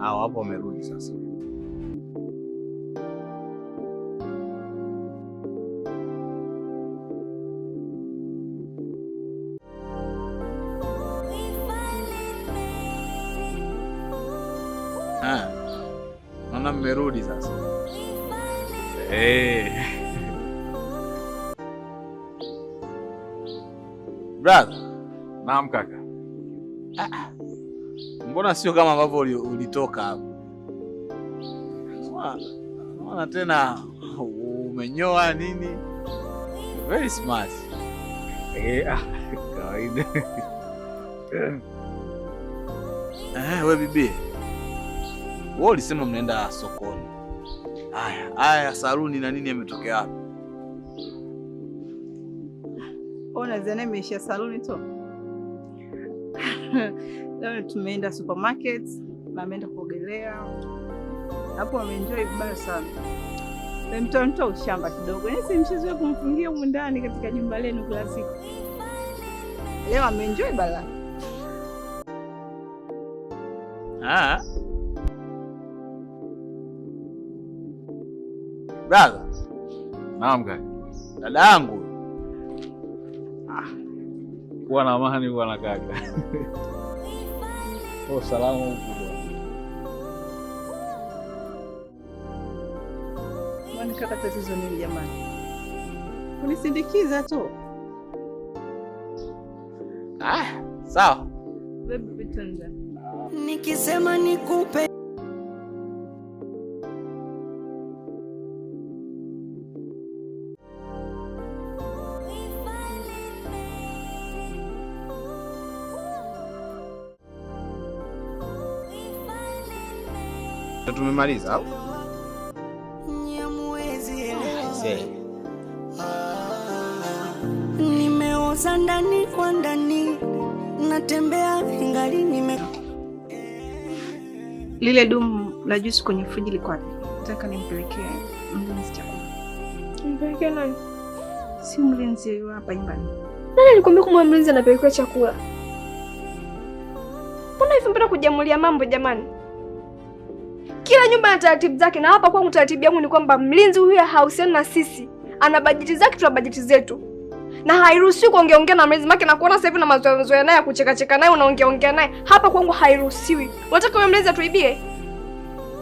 hapo wamerudi sasa. Naona mmerudi sasa. Brother. Naam kaka. Mbona sio kama ambavyo ulitoka hapo? Naona tena umenyoa nini? Very smart. Kawaida. Wewe bibi. Wewe ulisema mnaenda sokoni. Haya saluni na nini yametokea hapo? Ona zana imeisha saluni tu. Leo tumeenda supermarket na ameenda kuogelea. Hapo ameenjoy vibaya sana. Mtoto ushamba kidogo. Si mchezo kumfungia huko ndani katika jumba lenu kila siku. Leo ameenjoy bala. Brother. Naam kaka. Dada yangu. Kuwa na amani bwana kaka. Salamu huko. Mwani kaka, tatizo nini jamani? Unisindikiza tu. Sawa. Baby vitunza. Nikisema nikupe tumemaliza au? Nimeoza ndani kwa ndani, natembea ingali Lile dumu la juice kwenye friji liko wapi? Nataka nimpelekee mlinzi chakula. Nimpelekee nani? Si mlinzi hapa nyumbani. Nani alikwambia kama mlinzi anapelekea chakula? Mbona hivi mpenda kujamulia mambo jamani? Kila nyumba na taratibu zake, na hapa kwangu taratibu yangu ni kwamba mlinzi huyu hausiani na sisi. Ana bajeti zake, tuna bajeti zetu. Na hairuhusiwi kuongea na mlinzi maki na kuona sasa hivi na mazoea naye kucheka naye unaongea naye. Hapa kwangu hairuhusiwi. Unataka wewe mlinzi atuibie?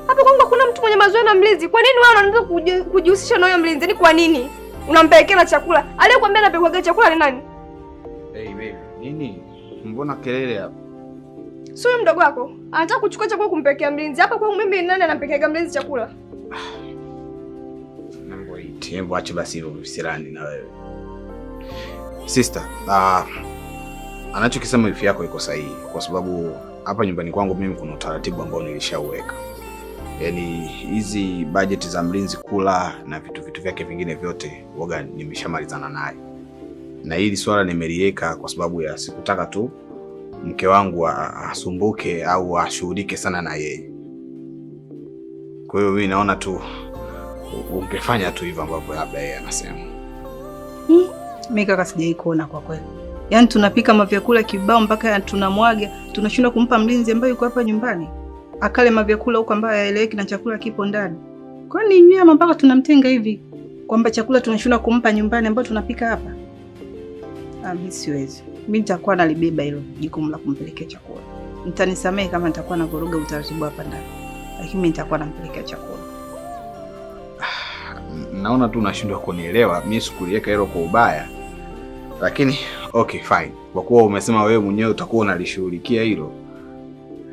Hapa kwangu hakuna mtu mwenye mazoea na mlinzi. Kwa nini wewe unaanza kujihusisha na huyo mlinzi? Ni kwa nini? Unampelekea na chakula. Aliyekwambia anapelekea chakula ni nani? Baby, nini? Mbona kelele hapa? Sio mdogo wako. Anataka kuchukua chakula kumpelekea mlinzi. Hapa kwangu mimi nani anampelekea mlinzi chakula? Hebu acha basi hivyo visirani na wewe. Sister, anachokisema wifi yako iko sahihi kwa sababu hapa nyumbani kwangu mimi kuna utaratibu ambao nilishauweka. Yaani hizi budget za mlinzi kula na vitu vyake vingine vyote waga nimeshamalizana naye. Na hili swala nimeliweka kwa sababu ya sikutaka tu mke wangu asumbuke au ashughulike sana na yeye. Kwa hiyo mimi naona tu ungefanya tu hivyo ambavyo labda yeye anasema. Mimi kaka sijai kuona kwa kweli. Yaani tunapika mavyakula kibao mpaka tunamwaga, tunashindwa kumpa mlinzi ambaye yuko hapa nyumbani. Akale mavyakula huko ambaye haeleweki na chakula kipo ndani. Kwa nini nyama mpaka tunamtenga hivi? Kwamba chakula tunashindwa kumpa nyumbani ambapo tunapika hapa? Mimi siwezi. Mimi nitakuwa nalibeba hilo jukumu la kumpelekea chakula. Mtanisamehe kama nitakuwa navuruga utaratibu hapa ndani. Lakini mimi nitakuwa nampelekea chakula. Naona tu unashindwa kunielewa. Mimi sikuliweka hilo kwa ubaya. Lakini okay fine. Kwa kuwa umesema wewe mwenyewe utakuwa unalishughulikia hilo.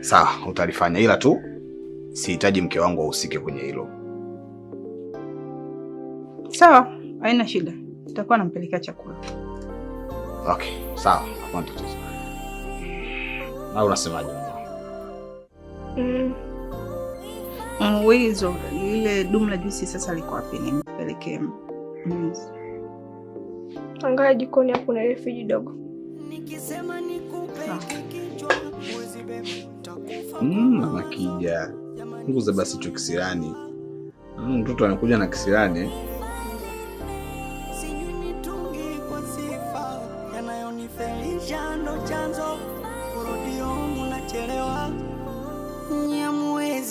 Sawa, utalifanya, ila tu sihitaji mke wangu ahusike kwenye hilo. Sawa, haina shida. Nitakuwa nampelekea chakula. Okay, sawa. Hakuna tatizo. Na unasemaje mama? Wewe ile dumu la juisi sasa liko wapi nimpelekee mlinzi? Angalia jikoni hapo na ile friji dogo. Nikisema nikupe kichwa uwezi bebe utakufa. Nakija. Nguza basi hicho kisirani. Mtoto anakuja na kisirani. Sinywi mitungi kwa sifa yanayonifelisha ndo chanzo. Kurudio unachelewa. Nyamwezi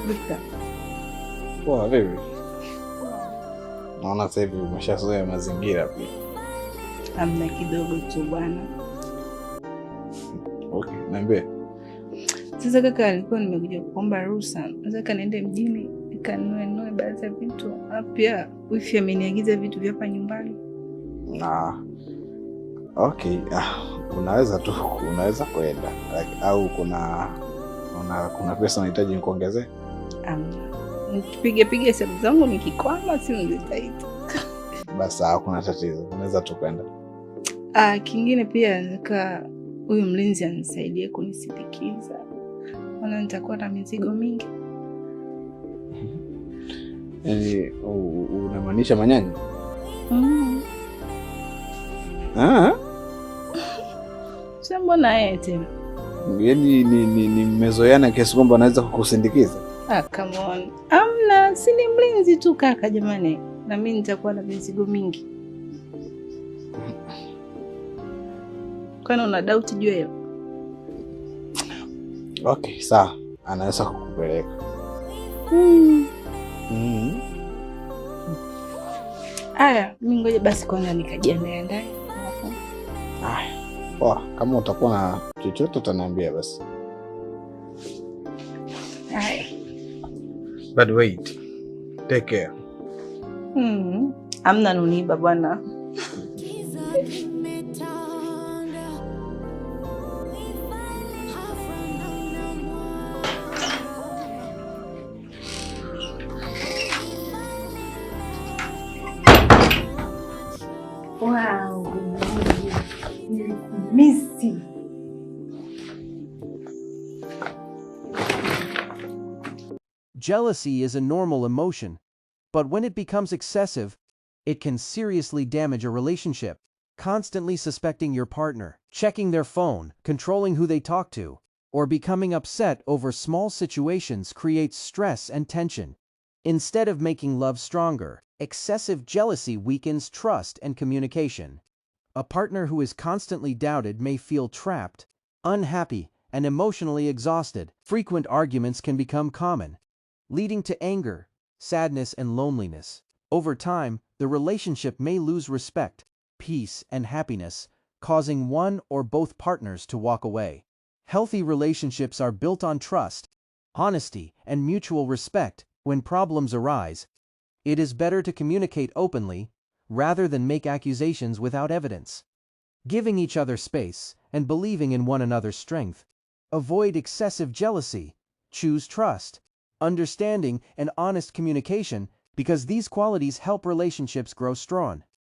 Victor. Poa, vipi? Naona sasa hivi umeshazoea mazingira pia. Hamna, kidogo tu bwana. Okay, niambie. Sasa kaka, alikuwa nimekuja kuomba ruhusa. Nataka niende mjini nikanunue baadhi ya vitu. Pia wifi ameniagiza vitu vya hapa nyumbani. Okay, unaweza kwenda. Au kuna pesa unahitaji nikuongezee? Nikipiga hesabu zangu nikikwama si nzitaita. Basi hakuna tatizo. Unaweza tu kwenda. Kingine pia nika huyu mlinzi anisaidie kunisindikiza. Maana nitakuwa na mizigo mingi. Yaani unamaanisha manyanya? Sasa mbona yeye tena? Yaani ni mmezoeana kiasi kwamba anaweza kukusindikiza? Come on. Amna, si ni mlinzi tu kaka jamani. Na mimi nitakuwa na mizigo mingi. Kwani una doubt juu hiyo? Okay, sawa. Anaweza kukupeleka. Aya, mimi ngoja basi kwanza nikajiandae ndani. Poa, kama utakuwa na chochote utaniambia basi. But wait. Take care. Amna nuniba bwana. Wow. Missy. Jealousy is a normal emotion, but when it becomes excessive, it can seriously damage a relationship. Constantly suspecting your partner, checking their phone, controlling who they talk to, or becoming upset over small situations creates stress and tension. Instead of making love stronger, excessive jealousy weakens trust and communication. A partner who is constantly doubted may feel trapped, unhappy, and emotionally exhausted. Frequent arguments can become common, leading to anger, sadness, and loneliness. Over time, the relationship may lose respect, peace, and happiness, causing one or both partners to walk away. Healthy relationships are built on trust, honesty, and mutual respect. When problems arise, it is better to communicate openly rather than make accusations without evidence. Giving each other space and believing in one another's strength. Avoid excessive jealousy. Choose trust, understanding, and honest communication because these qualities help relationships grow strong.